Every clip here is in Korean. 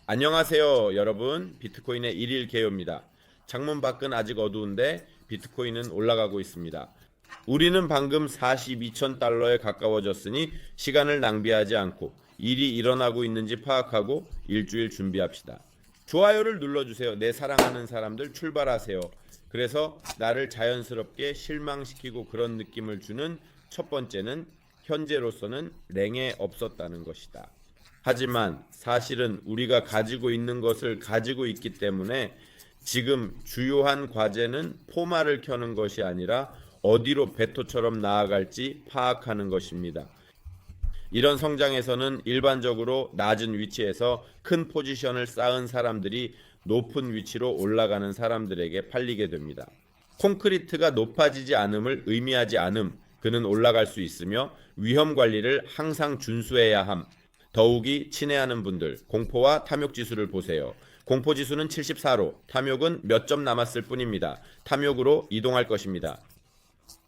안녕하세요 여러분, 비트코인의 일일 개요입니다. 창문 밖은 아직 어두운데 비트코인은 올라가고 있습니다. 우리는 방금 42,000달러에 가까워졌으니 시간을 낭비하지 않고 일이 일어나고 있는지 파악하고 일주일 준비합시다. 좋아요를 눌러주세요. 내 사랑하는 사람들 출발하세요. 그래서 나를 자연스럽게 실망시키고 그런 느낌을 주는 첫 번째는 현재로서는 랭에 없었다는 것이다. 하지만 사실은 우리가 가지고 있는 것을 가지고 있기 때문에 지금 주요한 과제는 포말을 켜는 것이 아니라 어디로 배토처럼 나아갈지 파악하는 것입니다. 이런 성장에서는 일반적으로 낮은 위치에서 큰 포지션을 쌓은 사람들이 높은 위치로 올라가는 사람들에게 팔리게 됩니다. 콘크리트가 높아지지 않음을 의미하지 않음, 그는 올라갈 수 있으며 위험 관리를 항상 준수해야 함. 더욱이 친애하는 분들, 공포와 탐욕 지수를 보세요. 공포 지수는 74로, 탐욕은 몇 점 남았을 뿐입니다. 탐욕으로 이동할 것입니다.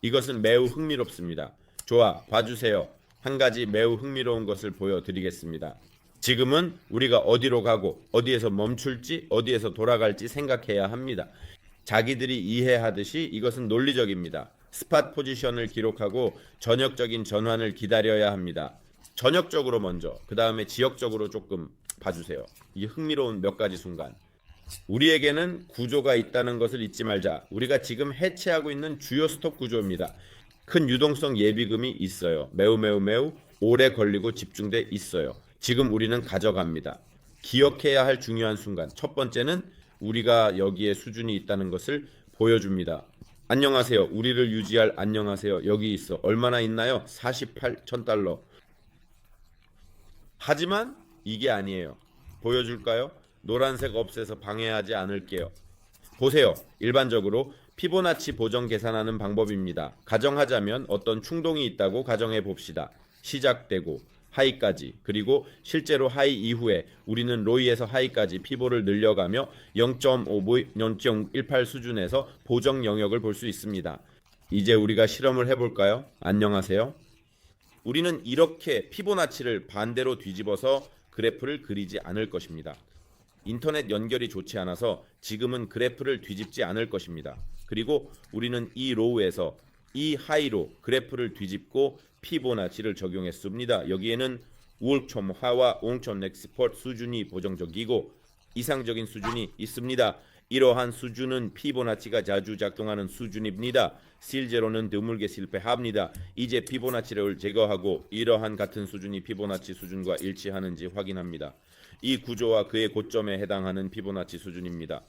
이것은 매우 흥미롭습니다. 좋아, 봐주세요. 한 가지 매우 흥미로운 것을 보여드리겠습니다. 지금은 우리가 어디로 가고 어디에서 멈출지 어디에서 돌아갈지 생각해야 합니다. 자기들이 이해하듯이 이것은 논리적입니다. 스팟 포지션을 기록하고 전역적인 전환을 기다려야 합니다. 전역적으로 먼저, 그 다음에 지역적으로 조금 봐주세요. 이 흥미로운 몇 가지 순간. 우리에게는 구조가 있다는 것을 잊지 말자. 우리가 지금 해체하고 있는 주요 스톱 구조입니다. 큰 유동성 예비금이 있어요. 매우 오래 걸리고 집중돼 있어요. 지금 우리는 가져갑니다. 기억해야 할 중요한 순간. 첫 번째는 우리가 여기에 수준이 있다는 것을 보여줍니다. 안녕하세요. 우리를 유지할 안녕하세요. 여기 있어. 얼마나 있나요? 48,000달러. 하지만 이게 아니에요. 보여줄까요? 노란색 없애서 방해하지 않을게요. 보세요. 일반적으로 피보나치 보정 계산하는 방법입니다. 가정하자면 어떤 충동이 있다고 가정해 봅시다. 시작되고 하이까지, 그리고 실제로 하이 이후에 우리는 로이에서 하이까지 피보를 늘려가며 0.5, 0.18 수준에서 보정 영역을 볼 수 있습니다. 이제 우리가 실험을 해볼까요? 안녕하세요. 우리는 이렇게 피보나치를 반대로 뒤집어서 그래프를 그리지 않을 것입니다. 인터넷 연결이 좋지 않아서 지금은 그래프를 뒤집지 않을 것입니다. 그리고 우리는 이 로우에서 이 하이로 그래프를 뒤집고 피보나치를 적용했습니다. 여기에는 5.5와 5.6% 수준이 보정적이고 이상적인 수준이 있습니다. 이러한 수준은 피보나치가 자주 작동하는 수준입니다. 실제로는 드물게 실패합니다. 이제 피보나치를 제거하고 이러한 같은 수준이 피보나치 수준과 일치하는지 확인합니다. 이 구조와 그의 고점에 해당하는 피보나치 수준입니다.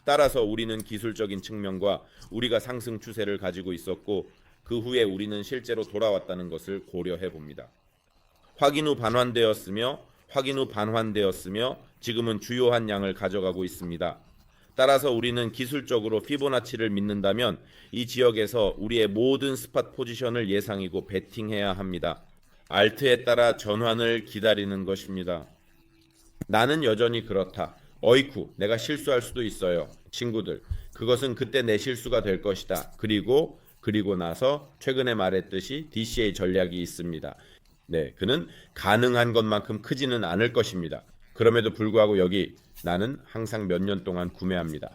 따라서 우리는 기술적인 측면과 우리가 상승 추세를 가지고 있었고 그 후에 우리는 실제로 돌아왔다는 것을 고려해 봅니다. 확인 후 반환되었으며 지금은 주요한 양을 가져가고 있습니다. 따라서 우리는 기술적으로 피보나치를 믿는다면 이 지역에서 우리의 모든 스팟 포지션을 예상이고 베팅해야 합니다. 알트에 따라 전환을 기다리는 것입니다. 나는 여전히 그렇다. 어이쿠, 내가 실수할 수도 있어요. 친구들, 그것은 그때 내 실수가 될 것이다. 그리고 나서 최근에 말했듯이 DCA 전략이 있습니다. 네, 그는 가능한 것만큼 크지는 않을 것입니다. 그럼에도 불구하고 여기 나는 항상 몇 년 동안 구매합니다.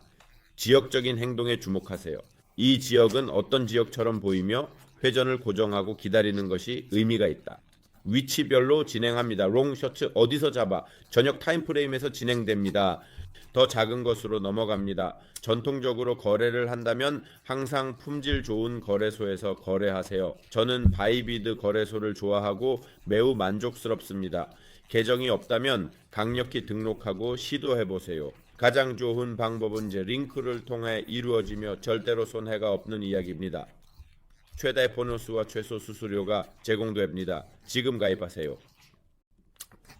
지역적인 행동에 주목하세요. 이 지역은 어떤 지역처럼 보이며 회전을 고정하고 기다리는 것이 의미가 있다. 위치별로 진행합니다. 롱 셔츠 어디서 잡아? 저녁 타임프레임에서 진행됩니다. 더 작은 것으로 넘어갑니다. 전통적으로 거래를 한다면 항상 품질 좋은 거래소에서 거래하세요. 저는 바이비드 거래소를 좋아하고 매우 만족스럽습니다. 계정이 없다면 강력히 등록하고 시도해보세요. 가장 좋은 방법은 제 링크를 통해 이루어지며 절대로 손해가 없는 이야기입니다. 최대 보너스와 최소 수수료가 제공됩니다. 지금 가입하세요.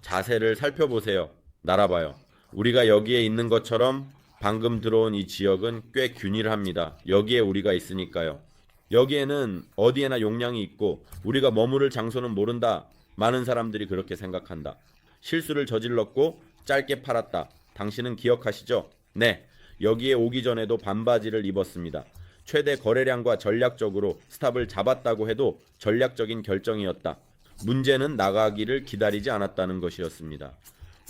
자세를 살펴보세요. 날아봐요. 우리가 여기에 있는 것처럼 방금 들어온 이 지역은 꽤 균일합니다. 여기에 우리가 있으니까요. 여기에는 어디에나 용량이 있고 우리가 머무를 장소는 모른다. 많은 사람들이 그렇게 생각한다. 실수를 저질렀고 짧게 팔았다. 당신은 기억하시죠? 네, 여기에 오기 전에도 반바지를 입었습니다. 최대 거래량과 전략적으로 스탑을 잡았다고 해도 전략적인 결정이었다. 문제는 나가기를 기다리지 않았다는 것이었습니다.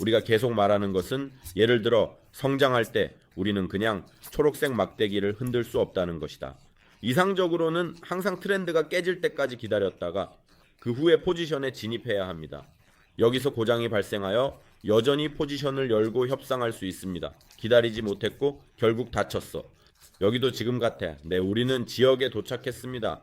우리가 계속 말하는 것은 예를 들어 성장할 때 우리는 그냥 초록색 막대기를 흔들 수 없다는 것이다. 이상적으로는 항상 트렌드가 깨질 때까지 기다렸다가 그 후에 포지션에 진입해야 합니다. 여기서 고장이 발생하여 여전히 포지션을 열고 협상할 수 있습니다. 기다리지 못했고 결국 다쳤어. 여기도 지금 같아. 네, 우리는 지역에 도착했습니다.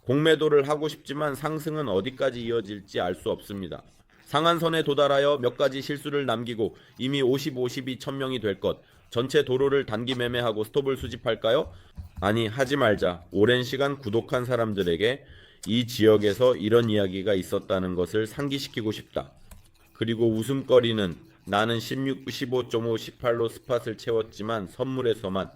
공매도를 하고 싶지만 상승은 어디까지 이어질지 알 수 없습니다. 상한선에 도달하여 몇 가지 실수를 남기고 이미 50이 1000명이 될 것. 전체 도로를 단기 매매하고 스톱을 수집할까요? 아니, 하지 말자. 오랜 시간 구독한 사람들에게 이 지역에서 이런 이야기가 있었다는 것을 상기시키고 싶다. 그리고 웃음거리는 나는 16, 15.5, 18로 스팟을 채웠지만 선물에서만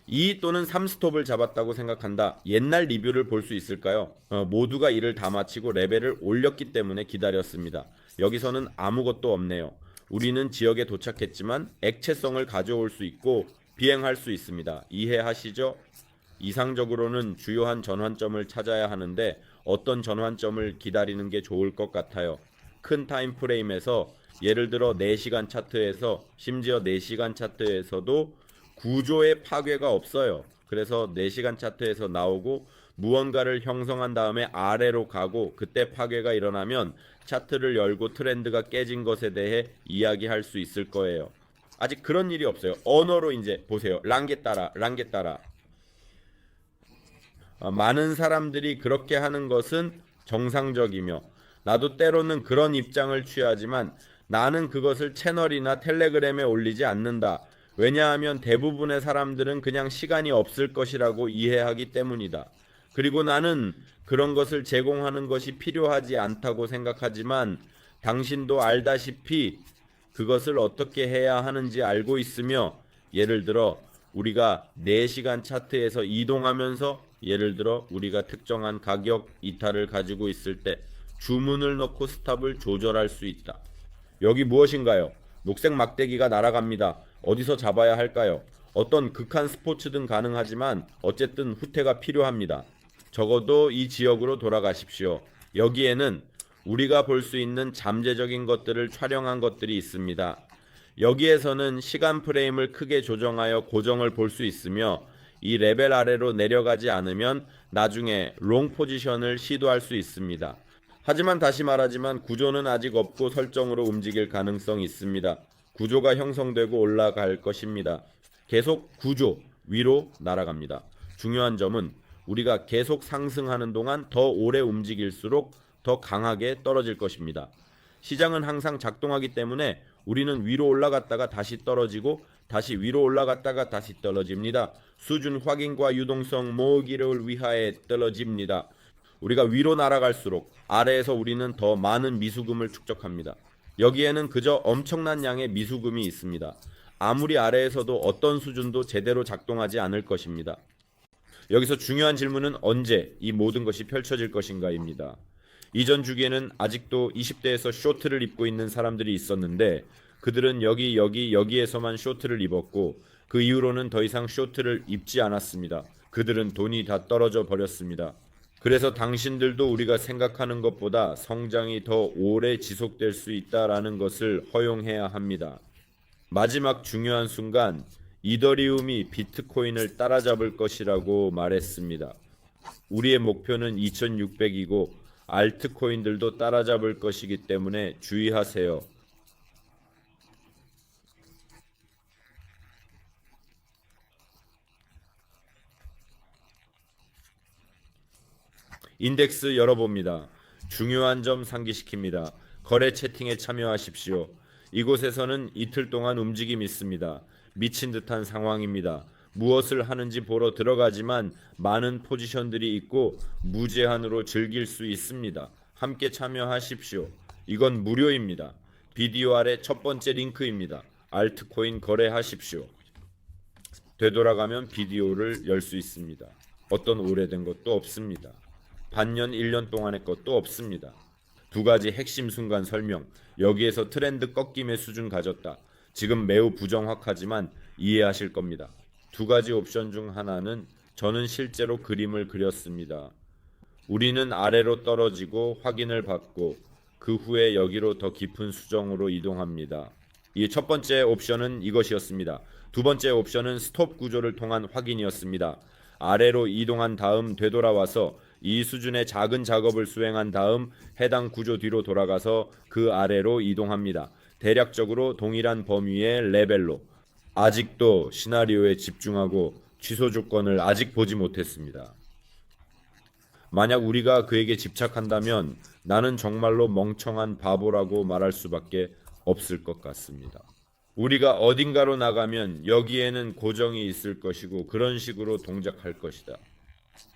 2 또는 3스톱을 잡았다고 생각한다. 옛날 리뷰를 볼 수 있을까요? 모두가 일을 다 마치고 레벨을 올렸기 때문에 기다렸습니다. 여기서는 아무것도 없네요. 우리는 지역에 도착했지만 액체성을 가져올 수 있고 비행할 수 있습니다. 이해하시죠? 이상적으로는 주요한 전환점을 찾아야 하는데 어떤 전환점을 기다리는 게 좋을 것 같아요. 큰 타임프레임에서 예를 들어 4시간 차트에서 심지어 4시간 차트에서도 구조의 파괴가 없어요. 그래서 4시간 차트에서 나오고 무언가를 형성한 다음에 아래로 가고 그때 파괴가 일어나면 차트를 열고 트렌드가 깨진 것에 대해 이야기할 수 있을 거예요. 아직 그런 일이 없어요. 언어로 이제 보세요. 랑게 따라. 많은 사람들이 그렇게 하는 것은 정상적이며 나도 때로는 그런 입장을 취하지만 나는 그것을 채널이나 텔레그램에 올리지 않는다. 왜냐하면 대부분의 사람들은 그냥 시간이 없을 것이라고 이해하기 때문이다. 그리고 나는 그런 것을 제공하는 것이 필요하지 않다고 생각하지만 당신도 알다시피 그것을 어떻게 해야 하는지 알고 있으며 예를 들어 우리가 4시간 차트에서 이동하면서 예를 들어 우리가 특정한 가격 이탈을 가지고 있을 때 주문을 넣고 스탑을 조절할 수 있다. 여기 무엇인가요? 녹색 막대기가 날아갑니다. 어디서 잡아야 할까요? 어떤 극한 스포츠든 가능하지만 어쨌든 후퇴가 필요합니다. 적어도 이 지역으로 돌아가십시오. 여기에는 우리가 볼 수 있는 잠재적인 것들을 촬영한 것들이 있습니다. 여기에서는 시간 프레임을 크게 조정하여 고정을 볼 수 있으며 이 레벨 아래로 내려가지 않으면 나중에 롱 포지션을 시도할 수 있습니다. 하지만 다시 말하지만 구조는 아직 없고 설정으로 움직일 가능성이 있습니다. 구조가 형성되고 올라갈 것입니다. 계속 구조 위로 날아갑니다. 중요한 점은 우리가 계속 상승하는 동안 더 오래 움직일수록 더 강하게 떨어질 것입니다. 시장은 항상 작동하기 때문에 우리는 위로 올라갔다가 다시 떨어지고 다시 위로 올라갔다가 다시 떨어집니다. 수준 확인과 유동성 모으기를 위하여 떨어집니다. 우리가 위로 날아갈수록 아래에서 우리는 더 많은 미수금을 축적합니다. 여기에는 그저 엄청난 양의 미수금이 있습니다. 아무리 아래에서도 어떤 수준도 제대로 작동하지 않을 것입니다. 여기서 중요한 질문은 언제 이 모든 것이 펼쳐질 것인가입니다. 이전 주기에는 아직도 20대에서 쇼트를 입고 있는 사람들이 있었는데 그들은 여기에서만 쇼트를 입었고 그 이후로는 더 이상 쇼트를 입지 않았습니다. 그들은 돈이 다 떨어져 버렸습니다. 그래서 당신들도 우리가 생각하는 것보다 성장이 더 오래 지속될 수 있다라는 것을 허용해야 합니다. 마지막 중요한 순간 이더리움이 비트코인을 따라잡을 것이라고 말했습니다. 우리의 목표는 2600이고 알트코인들도 따라잡을 것이기 때문에 주의하세요. 인덱스 열어봅니다. 중요한 점 상기시킵니다. 거래 채팅에 참여하십시오. 이곳에서는 이틀 동안 움직임이 있습니다. 미친 듯한 상황입니다. 무엇을 하는지 보러 들어가지만 많은 포지션들이 있고 무제한으로 즐길 수 있습니다. 함께 참여하십시오. 이건 무료입니다. 비디오 아래 첫 번째 링크입니다. 알트코인 거래하십시오. 되돌아가면 비디오를 열 수 있습니다. 어떤 오래된 것도 없습니다. 반년, 1년 동안의 것도 없습니다. 2가지 핵심 순간 설명. 여기에서 트렌드 꺾임의 수준 가졌다. 지금 매우 부정확하지만 이해하실 겁니다. 2가지 옵션 중 하나는 저는 실제로 그림을 그렸습니다. 우리는 아래로 떨어지고 확인을 받고 그 후에 여기로 더 깊은 수정으로 이동합니다. 이 첫 번째 옵션은 이것이었습니다. 두 번째 옵션은 스톱 구조를 통한 확인이었습니다. 아래로 이동한 다음 되돌아와서 이 수준의 작은 작업을 수행한 다음 해당 구조 뒤로 돌아가서 그 아래로 이동합니다. 대략적으로 동일한 범위의 레벨로. 아직도 시나리오에 집중하고 취소 조건을 아직 보지 못했습니다. 만약 우리가 그에게 집착한다면 나는 정말로 멍청한 바보라고 말할 수밖에 없을 것 같습니다. 우리가 어딘가로 나가면 여기에는 고정이 있을 것이고 그런 식으로 동작할 것이다.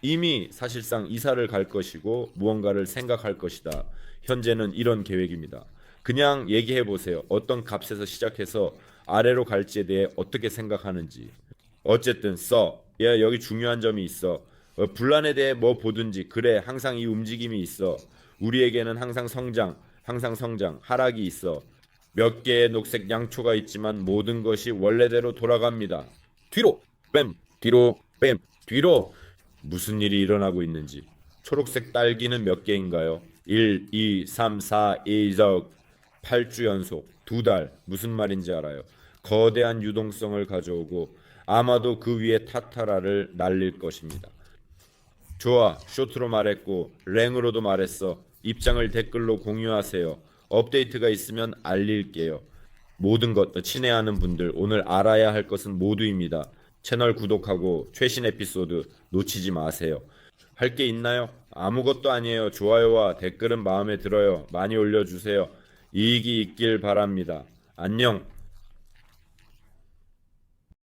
이미 사실상 이사를 갈 것이고 무언가를 생각할 것이다. 현재는 이런 계획입니다. 그냥 얘기해 보세요. 어떤 값에서 시작해서 아래로 갈지에 대해 어떻게 생각하는지. 어쨌든 야, 여기 중요한 점이 있어. 분란에 대해 뭐 보든지 그래. 항상 이 움직임이 있어. 우리에게는 항상 성장, 하락이 있어. 몇 개의 녹색 양초가 있지만 모든 것이 원래대로 돌아갑니다. 뒤로 뺨, 뒤로 뺨, 뒤로. 무슨 일이 일어나고 있는지. 초록색 딸기는 몇 개인가요? 1, 2, 3, 4, 2적 8주 연속 2달. 무슨 말인지 알아요. 거대한 유동성을 가져오고 아마도 그 위에 타타라를 날릴 것입니다. 좋아, 쇼트로 말했고 랭으로도 말했어. 입장을 댓글로 공유하세요. 업데이트가 있으면 알릴게요. 모든 것 친애하는 분들, 오늘 알아야 할 것은 모두입니다. 채널 구독하고 최신 에피소드 놓치지 마세요. 할 게 있나요? 아무것도 아니에요. 좋아요와 댓글은 마음에 들어요. 많이 올려주세요. 이익이 있길 바랍니다. 안녕.